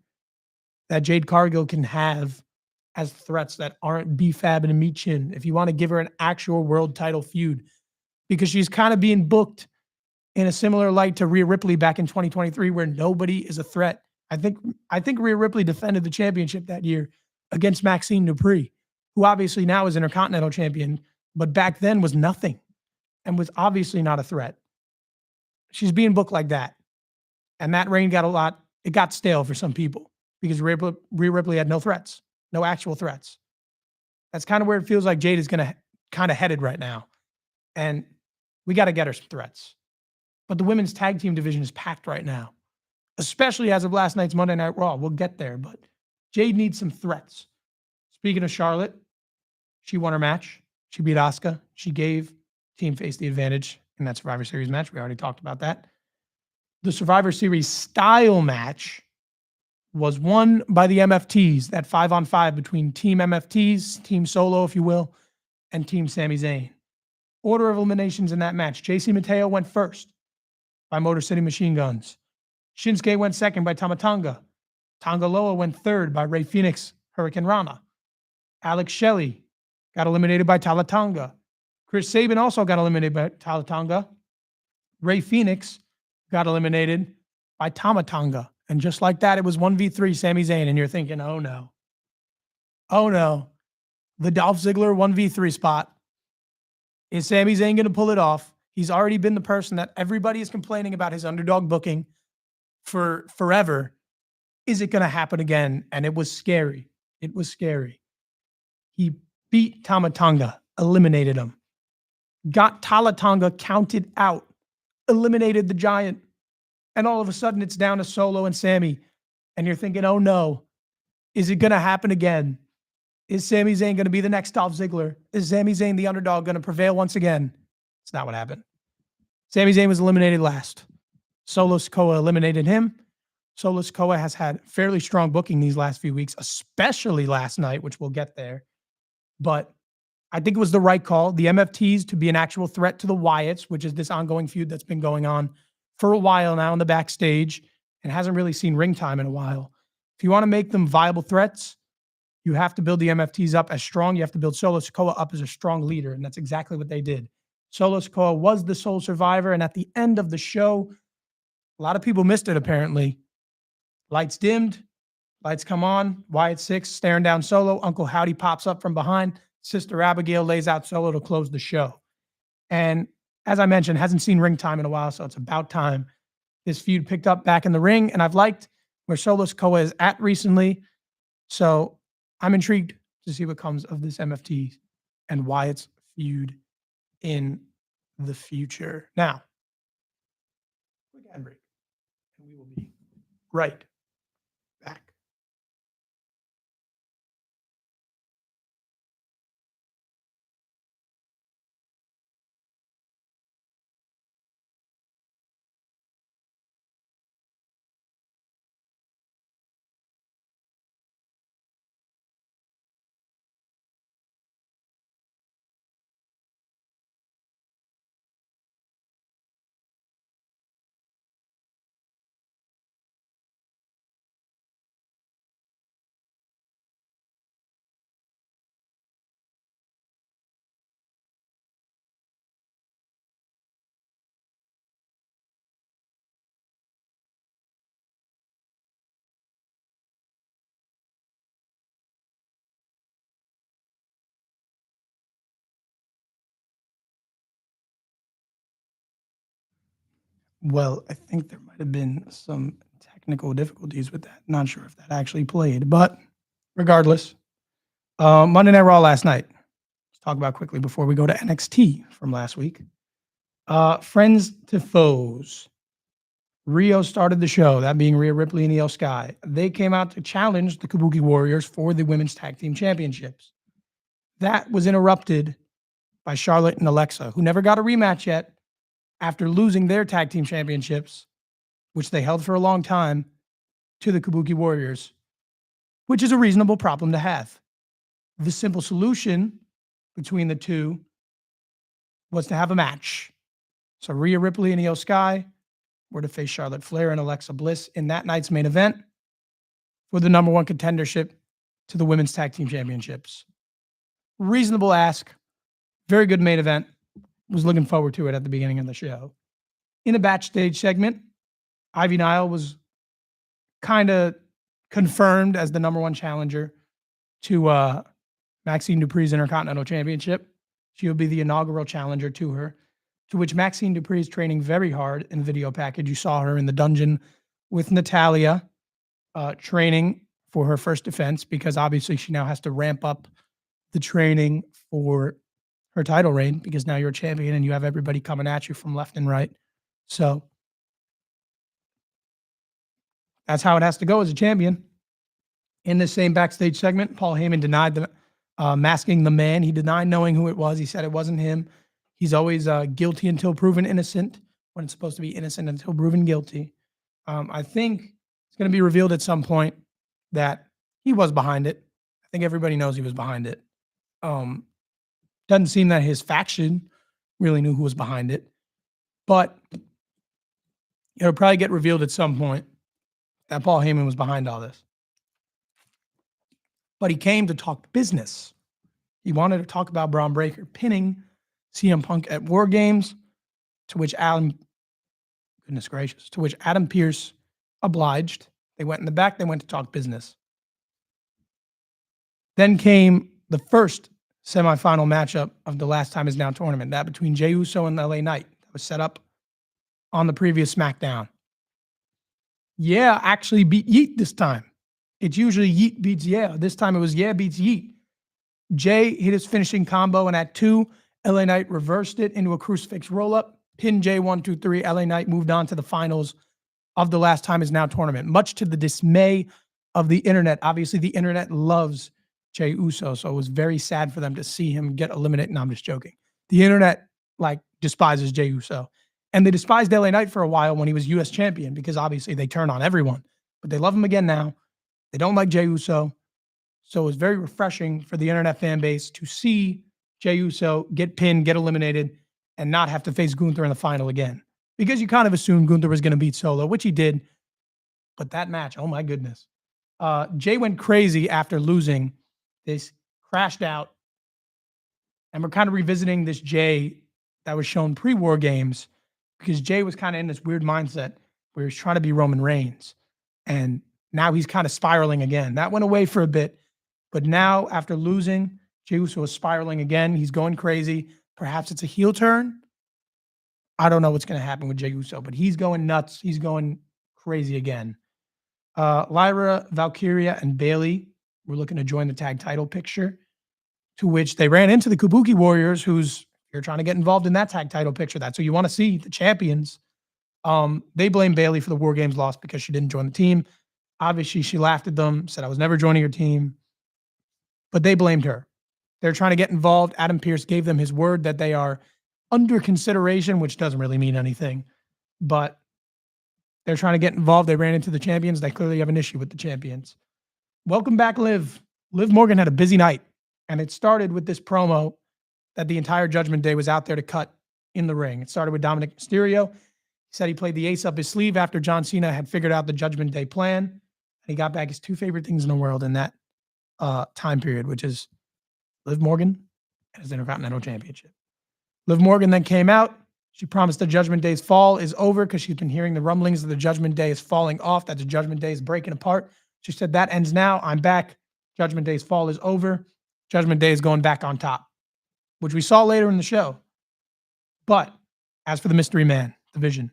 that Jade Cargill can have as threats that aren't B-Fab and Michin. If you want to give her an actual world title feud, because she's kind of being booked in a similar light to Rhea Ripley back in 2023, where nobody is a threat. I think Rhea Ripley defended the championship that year against Maxine Dupree, who obviously now is Intercontinental Champion, but back then was nothing and was obviously not a threat. She's being booked like that. And that reign it got stale for some people because Rhea Ripley had no threats, no actual threats. That's kind of where it feels like Jade is going to kind of headed right now. And we got to get her some threats. But the women's tag team division is packed right now, especially as of last night's Monday Night Raw. We'll get there, but Jade needs some threats. Speaking of Charlotte, she won her match. She beat Asuka. She gave Team Face the advantage in that Survivor Series match. We already talked about that. The Survivor Series style match was won by the MFTs, that 5-on-5 between Team MFTs, Team Solo, if you will, and Team Sami Zayn. Order of eliminations in that match. JC Mateo went first by Motor City Machine Guns. Shinsuke went second by Tama Tonga. Tonga Loa went third by Rey Fenix, Hurricane Rana. Alex Shelley got eliminated by Tala Tonga. Chris Sabin also got eliminated by Tala Tonga. Rey Fenix got eliminated by Tama Tonga. And just like that, it was 1v3 Sami Zayn. And you're thinking, oh no. Oh no. The Dolph Ziggler 1v3 spot. Is Sami Zayn going to pull it off? He's already been the person that everybody is complaining about his underdog booking for forever. Is it going to happen again? And it was scary. It was scary. He beat Tama Tonga, eliminated him. Got Tala Tonga counted out, eliminated the Giant. And all of a sudden, it's down to Solo and Sami. And you're thinking, oh no, is it going to happen again? Is Sami Zayn going to be the next Dolph Ziggler? Is Sami Zayn, the underdog, going to prevail once again? It's not what happened. Sami Zayn was eliminated last. Solo Sikoa eliminated him. Solo Sikoa has had fairly strong booking these last few weeks, especially last night, which we'll get there. But I think it was the right call. The MFTs to be an actual threat to the Wyatts, which is this ongoing feud that's been going on for a while now in the backstage and hasn't really seen ring time in a while. If you want to make them viable threats, you have to build the MFTs up as strong. You have to build Solo Sikoa up as a strong leader, and that's exactly what they did. Solo Sikoa was the sole survivor, and at the end of the show, a lot of people missed it apparently. Lights dimmed, lights come on, Wyatt 6 staring down Solo. Uncle Howdy pops up from behind. Sister Abigail lays out Solo to close the show. And as I mentioned, hasn't seen ring time in a while, so it's about time this feud picked up back in the ring. And I've liked where Solo Sikoa is at recently. So I'm intrigued to see what comes of this MFT and Wyatt's feud in the future. Now, quick ad break, and we will be right back. Well, I think there might have been some technical difficulties with that. Not sure if that actually played, but regardless, Monday Night Raw last night. Let's talk about quickly before we go to NXT from last week. Friends to foes. Rio started the show, that being Rhea Ripley and Io Sky. They came out to challenge the Kabuki Warriors for the Women's Tag Team Championships. That was interrupted by Charlotte and Alexa, who never got a rematch yet after losing their tag team championships, which they held for a long time, to the Kabuki Warriors, which is a reasonable problem to have. The simple solution between the two was to have a match. So Rhea Ripley and Io Sky were to face Charlotte Flair and Alexa Bliss in that night's main event for the number one contendership to the Women's Tag Team Championships. Reasonable ask. Very good main event. Was looking forward to it at the beginning of the show. In a backstage segment, Ivy Nile was kind of confirmed as the number one challenger to Maxine Dupri's Intercontinental Championship. She will be the inaugural challenger to her, to which Maxine Dupri is training very hard in the video package. You saw her in the dungeon with Natalia, training for her first defense, because obviously she now has to ramp up the training for her title reign because now you're a champion and you have everybody coming at you from left and right. So that's how it has to go as a champion. In the same backstage segment, Paul Heyman denied the masking the man. He denied knowing who it was. He said it wasn't him. He's always guilty until proven innocent, when it's supposed to be innocent until proven guilty. I think it's going to be revealed at some point that he was behind it. I think everybody knows he was behind it. Doesn't seem that his faction really knew who was behind it, but it'll probably get revealed at some point that Paul Heyman was behind all this. But he came to talk business. He wanted to talk about Braun Breaker pinning CM Punk at War Games, to which Adam Pearce obliged. They went in the back. They went to talk business. Then came the first semifinal matchup of the Last Time Is Now tournament, that between Jey Uso and LA Knight. That was set up on the previous SmackDown. Yeah, actually beat Yeet this time. It's usually Yeet beats Yeah. This time it was Yeah beats Yeet. Jey hit his finishing combo, and at 2, LA Knight reversed it into a crucifix roll-up, pinned Jey 1, 2, 3. LA Knight moved on to the finals of the Last Time Is Now tournament, much to the dismay of the internet. Obviously, the internet loves Jey Uso, so it was very sad for them to see him get eliminated. No, I'm just joking. The internet, despises Jey Uso. And they despised LA Knight for a while when he was U.S. champion because obviously they turn on everyone. But they love him again now. They don't like Jey Uso. So it was very refreshing for the internet fan base to see Jey Uso get pinned, get eliminated, and not have to face Gunther in the final again. Because you kind of assumed Gunther was going to beat Solo, which he did. But that match, oh my goodness. Jey went crazy after losing. This crashed out. And we're kind of revisiting this Jey that was shown pre-War Games, because Jey was kind of in this weird mindset where he's trying to be Roman Reigns. And now he's kind of spiraling again. That went away for a bit. But now, after losing, Jey Uso is spiraling again. He's going crazy. Perhaps it's a heel turn. I don't know what's going to happen with Jey Uso, but he's going nuts. He's going crazy again. Lyra, Valkyria, and Bayley were looking to join the tag title picture, to which they ran into the Kabuki Warriors, who's you're trying to get involved in that tag title picture. That's who you want to see, the champions. They blame Bayley for the War Games loss because she didn't join the team. Obviously, she laughed at them, said, I was never joining your team. But they blamed her. They're trying to get involved. Adam Pearce gave them his word that they are under consideration, which doesn't really mean anything. But they're trying to get involved. They ran into the champions. They clearly have an issue with the champions. Welcome back, Liv. Liv Morgan had a busy night. And it started with this promo that the entire Judgment Day was out there to cut in the ring. It started with Dominic Mysterio. He said he played the ace up his sleeve after John Cena had figured out the Judgment Day plan. And he got back his 2 favorite things in the world in that time period, which is Liv Morgan and his Intercontinental Championship. Liv Morgan then came out. She promised the Judgment Day's fall is over because she's been hearing the rumblings that the Judgment Day is falling off, that the Judgment Day is breaking apart. She said, that ends now. I'm back. Judgment Day's fall is over. Judgment Day is going back on top, which we saw later in the show. But as for the mystery man, the Vision,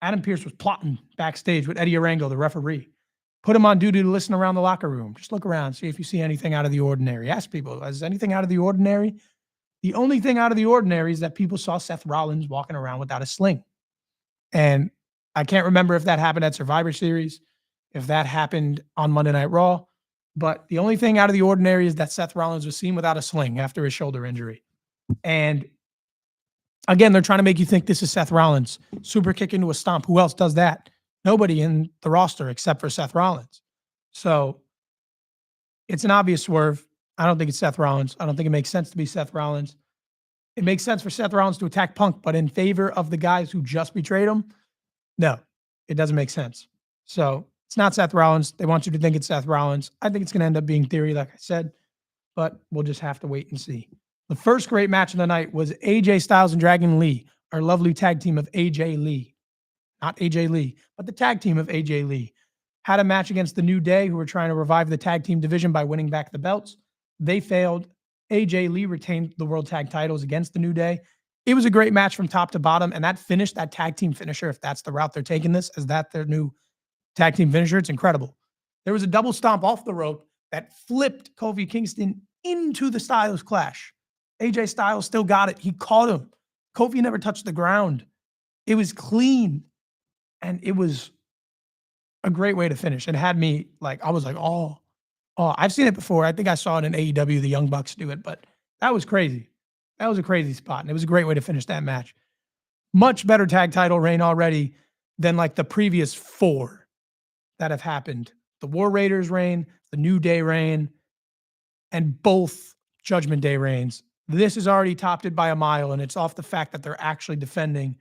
Adam Pearce was plotting backstage with Eddie Arango, the referee. Put him on duty to listen around the locker room. Just look around, see if you see anything out of the ordinary. Ask people, is anything out of the ordinary? The only thing out of the ordinary is that people saw Seth Rollins walking around without a sling. And I can't remember if that happened at Survivor Series, if that happened on Monday Night Raw. But the only thing out of the ordinary is that Seth Rollins was seen without a sling after his shoulder injury. And again, they're trying to make you think this is Seth Rollins. Super kick into a stomp. Who else does that? Nobody in the roster except for Seth Rollins. So it's an obvious swerve. I don't think it's Seth Rollins. I don't think it makes sense to be Seth Rollins. It makes sense for Seth Rollins to attack Punk, but in favor of the guys who just betrayed him, no, it doesn't make sense. So it's not Seth Rollins. They want you to think it's Seth Rollins. I think it's going to end up being Theory, like I said, but we'll just have to wait and see. The first great match of the night was AJ Styles and Dragon Lee, our lovely tag team of AJ Lee. Not AJ Lee, but the tag team of AJ Lee. Had a match against the New Day, who were trying to revive the tag team division by winning back the belts. They failed. AJ Lee retained the world tag titles against the New Day. It was a great match from top to bottom, and that finish, that tag team finisher, if that's the route they're taking this, is that their new tag team finisher? It's incredible. There was a double stomp off the rope that flipped Kofi Kingston into the Styles clash. AJ Styles still got it. He caught him. Kofi never touched the ground. It was clean. And it was a great way to finish. It had me like, I was like, oh, I've seen it before. I think I saw it in AEW, the Young Bucks do it, but that was crazy. That was a crazy spot. And it was a great way to finish that match. Much better tag title reign already than like the previous 4 that have happened. The War Raiders reign, the New Day reign, and both Judgment Day reigns. This is already topped it by a mile, and it's off the fact that they're actually defending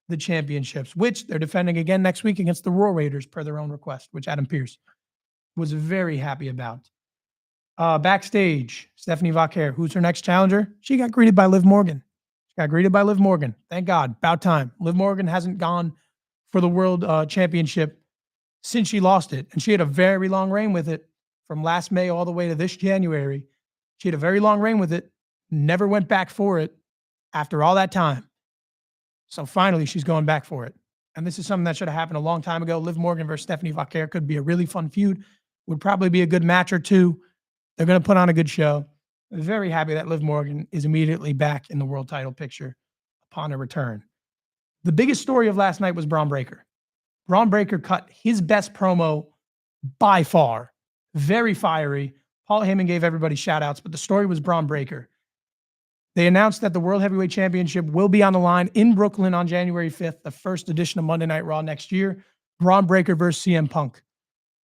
the championships, which they're defending again next week against the War Raiders per their own request, which Adam Pearce was very happy about. Backstage, Stephanie Vaquer, who's her next challenger? She got greeted by Liv Morgan. Thank God. About time. Liv Morgan hasn't gone for the world championship since she lost it. And she had a very long reign with it from last May all the way to this January. She had a very long reign with it. Never went back for it after all that time. So finally, she's going back for it. And this is something that should have happened a long time ago. Liv Morgan versus Stephanie Vaquer could be a really fun feud. Would probably be a good match or two. They're going to put on a good show. I'm very happy that Liv Morgan is immediately back in the world title picture upon her return. The biggest story of last night was Braun Breaker. Braun Breaker cut his best promo by far. Very fiery. Paul Heyman gave everybody shout outs, but the story was Braun Breaker. They announced that the World Heavyweight Championship will be on the line in Brooklyn on January 5th, the first edition of Monday Night Raw next year. Braun Breaker versus CM Punk.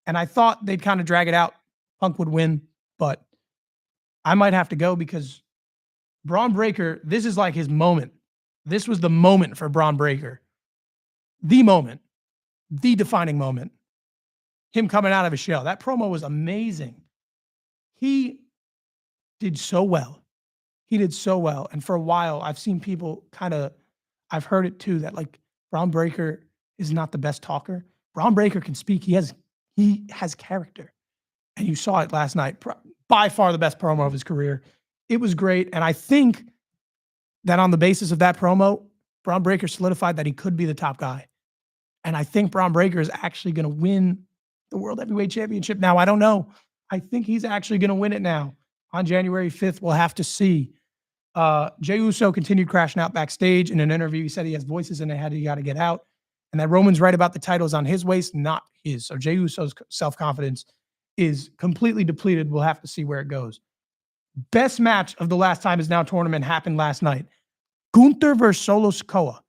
And I thought they'd kind of drag it out. Punk would win, but I might have to go because Braun Breaker, this is like his moment. This was the moment for Braun Breaker. The moment. The defining moment. Him coming out of his shell. That promo was amazing. He did so well. He did so well. And for a while, I've seen people I've heard it too, that like Braun Breaker is not the best talker. Braun Breaker can speak. He has character. And you saw it last night. By far the best promo of his career. It was great. And I think that on the basis of that promo, Braun Breaker solidified that he could be the top guy. And I think Braun Breaker is actually going to win the World Heavyweight Championship now. I don't know. I think he's actually going to win it now. On January 5th, we'll have to see. Jey Uso continued crashing out backstage. In an interview, he said he has voices in his head he got to get out. And that Roman's right about the titles on his waist, not his. So Jey Uso's self-confidence is completely depleted. We'll have to see where it goes. Best match of the last time is now tournament happened last night. Gunther versus Solo Sikoa.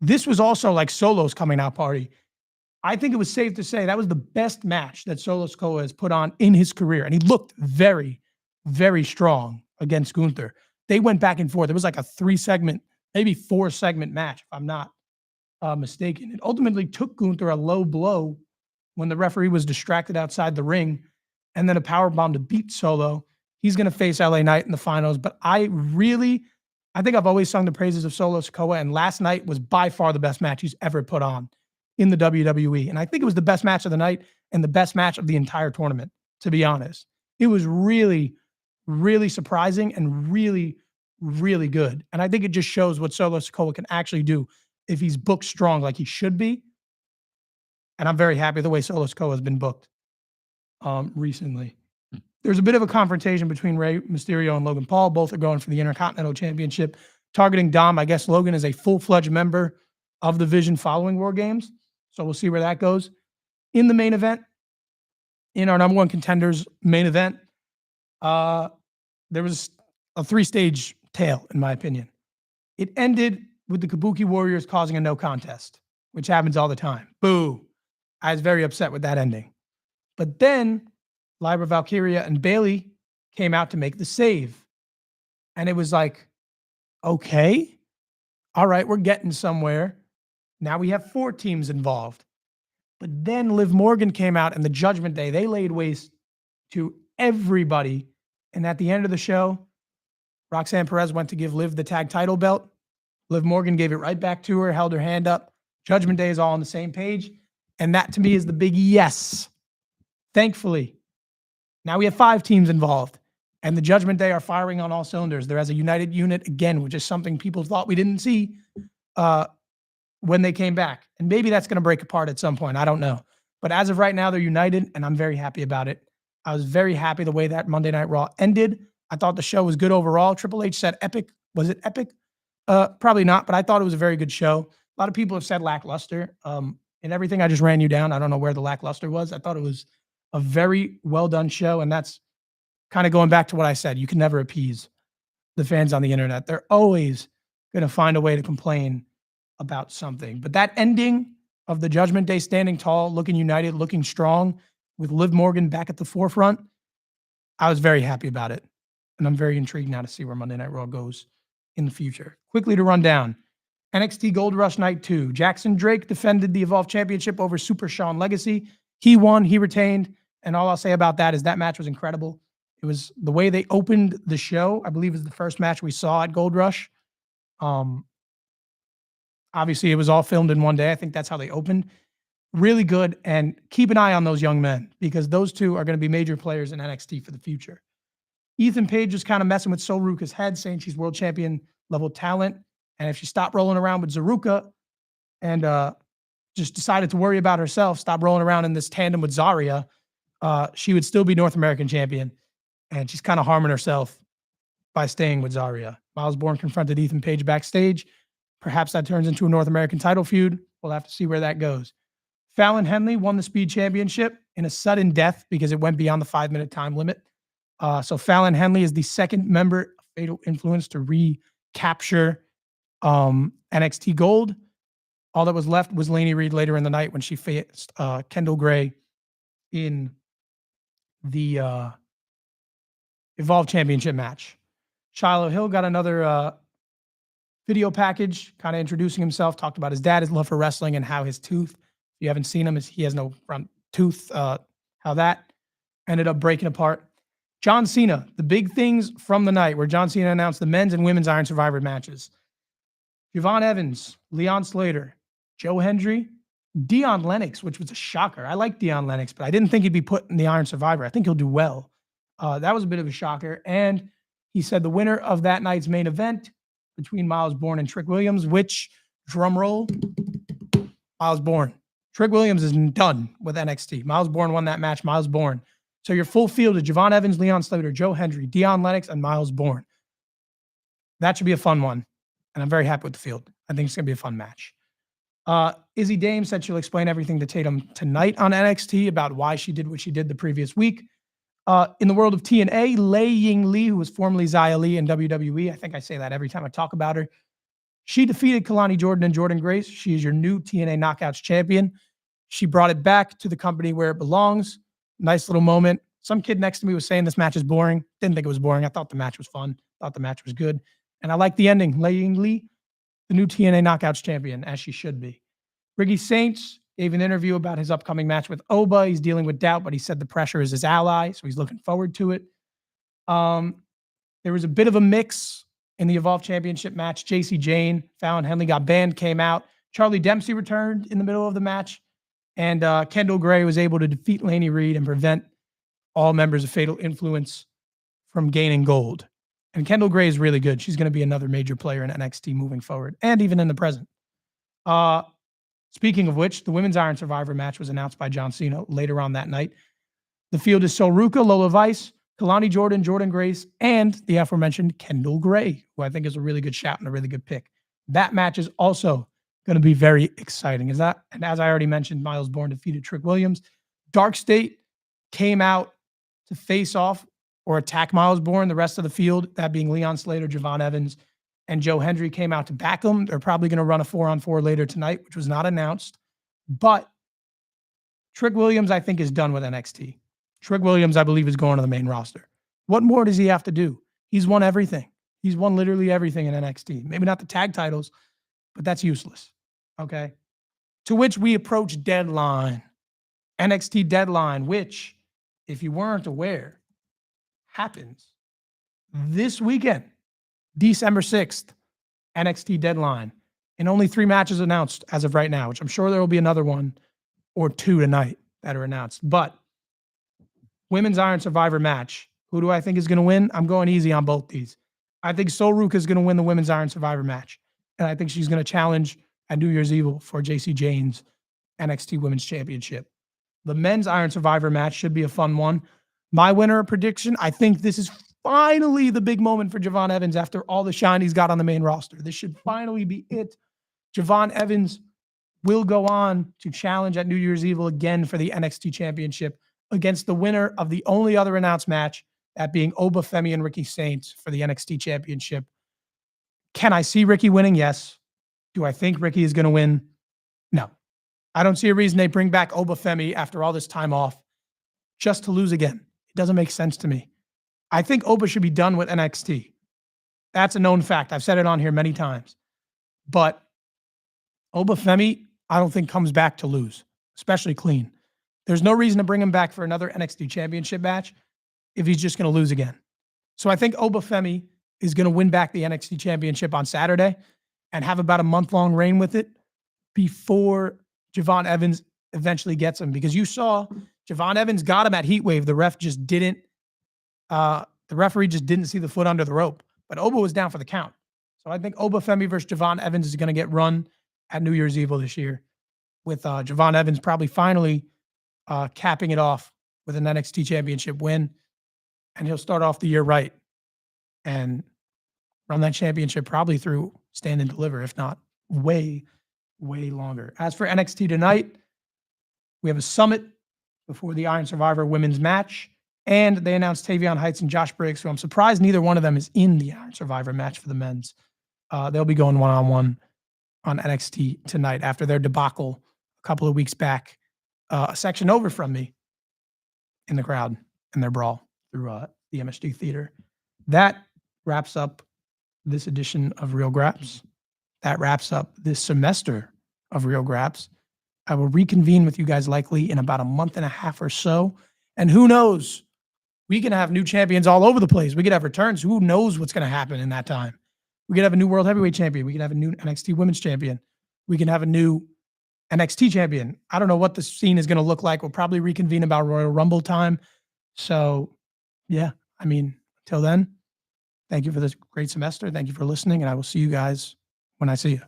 This was also like Solo's coming out party. I think it was safe to say that was the best match that Solo Sikoa has put on in his career. And he looked very, very strong against Gunther. They went back and forth. It was like a 3-segment, maybe 4-segment match, if I'm not mistaken. It ultimately took Gunther a low blow when the referee was distracted outside the ring, and then a powerbomb to beat Solo. He's going to face LA Knight in the finals. But I think I've always sung the praises of Solo Sikoa, and last night was by far the best match he's ever put on in the WWE. And I think it was the best match of the night and the best match of the entire tournament, to be honest. It was really, really surprising and really, really good. And I think it just shows what Solo Sikoa can actually do if he's booked strong like he should be. And I'm very happy the way Solo Sikoa has been booked recently. There's a bit of a confrontation between Rey Mysterio and Logan Paul. Both are going for the Intercontinental Championship, targeting Dom. I guess Logan is a full-fledged member of the Vision following War Games. So we'll see where that goes. In the main event, in our number one contenders main event, there was a 3-stage tale, in my opinion. It ended with the Kabuki Warriors causing a no contest, which happens all the time. Boo. I was very upset with that ending. But then Lyra Valkyria and Bayley came out to make the save. And it was like, okay, all right, we're getting somewhere. Now we have 4 teams involved. But then Liv Morgan came out, and the Judgment Day, they laid waste to everybody. And at the end of the show, Roxanne Perez went to give Liv the tag title belt. Liv Morgan gave it right back to her, held her hand up. Judgment Day is all on the same page. And that, to me, is the big yes. Thankfully, now we have 5 teams involved, and the Judgment Day are firing on all cylinders. They're as a united unit again, which is something people thought we didn't see when they came back. And maybe that's going to break apart at some point. I don't know. But as of right now, they're united, and I'm very happy about it. I was very happy the way that Monday Night Raw ended. I thought the show was good overall. Triple H said epic. Was it epic? Probably not, but I thought it was a very good show. A lot of people have said lackluster. And everything I just ran you down, I don't know where the lackluster was. I thought it was a very well done show. And that's kind of going back to what I said. You can never appease the fans on the internet. They're always going to find a way to complain about something. But that ending of the Judgment Day standing tall, looking united, looking strong, with Liv Morgan back at the forefront, I was very happy about it. And I'm very intrigued now to see where Monday Night Raw goes in the future. Quickly to run down NXT Gold Rush Night 2. Jackson Drake defended the Evolve Championship over Super Sean Legacy. He won, he retained. And all I'll say about that is that match was incredible. It was the way they opened the show. I believe it was the first match we saw at Gold Rush. Obviously, it was all filmed in one day. I think that's how they opened. Really good. And keep an eye on those young men because those two are going to be major players in NXT for the future. Ethan Page is kind of messing with Sol Ruka's head, saying she's world champion level talent. And if she stopped rolling around with Zaruka and just decided to worry about herself, stop rolling around in this tandem with Zarya, she would still be North American champion. And she's kind of harming herself by staying with Zarya. Miles Bourne confronted Ethan Page backstage. Perhaps that turns into a North American title feud. We'll have to see where that goes. Fallon Henley won the Speed Championship in a sudden death because it went beyond the 5-minute time limit. So Fallon Henley is the second member of Fatal Influence to recapture NXT Gold. All that was left was Lainey Reed later in the night when she faced Kendall Gray in the Evolve Championship match. Shiloh Hill got another video package, kind of introducing himself, talked about his dad, his love for wrestling, and how his tooth, if you haven't seen him, he has no front tooth, how that ended up breaking apart. John Cena, the big things from the night where John Cena announced the men's and women's Iron Survivor matches. Javon Evans, Leon Slater, Joe Hendry, Dion Lennox, which was a shocker. I like Dion Lennox, but I didn't think he'd be put in the Iron Survivor. I think he'll do well. That was a bit of a shocker. And he said the winner of that night's main event between Miles Bourne and Trick Williams, which, drum roll, Miles Bourne. Trick Williams is done with NXT. Miles Bourne won that match. Miles Bourne. So your full field of Javon Evans, Leon Slater, Joe Hendry, Dion Lennox, and Miles Bourne. That should be a fun one. And I'm very happy with the field. I think it's going to be a fun match. Izzy Dame said she'll explain everything to Tatum tonight on NXT about why she did what she did the previous week. In the world of TNA, Lei Ying Lee, who was formerly Xia Li in WWE, I think I say that every time I talk about her. She defeated Kalani Jordan and Jordan Grace. She is your new TNA Knockouts champion. She brought it back to the company where it belongs. Nice little moment. Some kid next to me was saying this match is boring. Didn't think it was boring. I thought the match was fun. Thought the match was good. And I like the ending. Lei Ying Lee, the new TNA Knockouts champion, as she should be. Ricky Saints gave an interview about his upcoming match with Oba. He's dealing with doubt, but he said the pressure is his ally, so he's looking forward to it. There was a bit of a mix in the Evolve Championship match. JC Jane, Fallon Henley got banned, came out. Charlie Dempsey returned in the middle of the match. And Kendall Gray was able to defeat Lainey Reed and prevent all members of Fatal Influence from gaining gold. And Kendall Gray is really good. She's going to be another major player in NXT moving forward and even in the present. Speaking of which, the Women's Iron Survivor match was announced by John Cena later on that night. The field is Sol Ruka, Lola Vice, Kalani Jordan, Jordan Grace, and the aforementioned Kendall Gray, who I think is a really good shout and a really good pick. That match is also going to be very exciting. And as I already mentioned, Miles Bourne defeated Trick Williams. Dark State came out to face off or attack Miles Bourne. The rest of the field, that being Leon Slater, Javon Evans, and Joe Hendry, came out to back them. They're probably going to run a 4-on-4 later tonight, which was not announced. But Trick Williams, I think, is done with NXT. Trick Williams, I believe, is going to the main roster. What more does he have to do? He's won everything. He's won literally everything in NXT. Maybe not the tag titles, but that's useless. Okay? To which we approach Deadline. NXT Deadline, which, if you weren't aware, happens this weekend. December 6th, NXT Deadline. And only 3 matches announced as of right now, which I'm sure there will be another one or 2 tonight that are announced. But Women's Iron Survivor match. Who do I think is going to win? I'm going easy on both these. I think Sol Ruka is going to win the Women's Iron Survivor match. And I think she's going to challenge at New Year's Eve for JC Jane's NXT Women's Championship. The Men's Iron Survivor match should be a fun one. My winner prediction, I think this is finally the big moment for Javon Evans after all the shine he's got on the main roster. This should finally be it. Javon Evans will go on to challenge at New Year's Eve again for the NXT Championship against the winner of the only other announced match, that being Obafemi and Ricky Saints for the NXT Championship. Can I see Ricky winning? Yes. Do I think Ricky is going to win? No. I don't see a reason they bring back Obafemi after all this time off just to lose again. It doesn't make sense to me. I think Oba should be done with NXT. That's a known fact. I've said it on here many times. But Obafemi, I don't think comes back to lose, especially clean. There's no reason to bring him back for another NXT Championship match if he's just going to lose again. So I think Obafemi is going to win back the NXT Championship on Saturday and have about a month-long reign with it before Javon Evans eventually gets him. Because you saw Javon Evans got him at Heatwave. The referee just didn't see the foot under the rope. But Oba was down for the count. So I think Obafemi versus Javon Evans is going to get run at New Year's Eve this year, with Javon Evans probably finally capping it off with an NXT Championship win. And he'll start off the year right and run that championship probably through Stand and Deliver, if not way, way longer. As for NXT tonight, we have a summit before the Iron Survivor women's match. And they announced Tavion Heights and Josh Briggs, so I'm surprised neither one of them is in the Iron Survivor match for the men's. They'll be going one-on-one on NXT tonight after their debacle a couple of weeks back, a section over from me in the crowd in their brawl through the MSG Theater. That wraps up this edition of Real Graps. That wraps up this semester of Real Graps. I will reconvene with you guys likely in about a month and a half or so. And who knows? We can have new champions all over the place. We could have returns. Who knows what's going to happen in that time? We could have a new World Heavyweight Champion. We could have a new NXT Women's Champion. We can have a new NXT Champion. I don't know what the scene is going to look like. We'll probably reconvene about Royal Rumble time. So, yeah, I mean, until then, thank you for this great semester. Thank you for listening, and I will see you guys when I see you.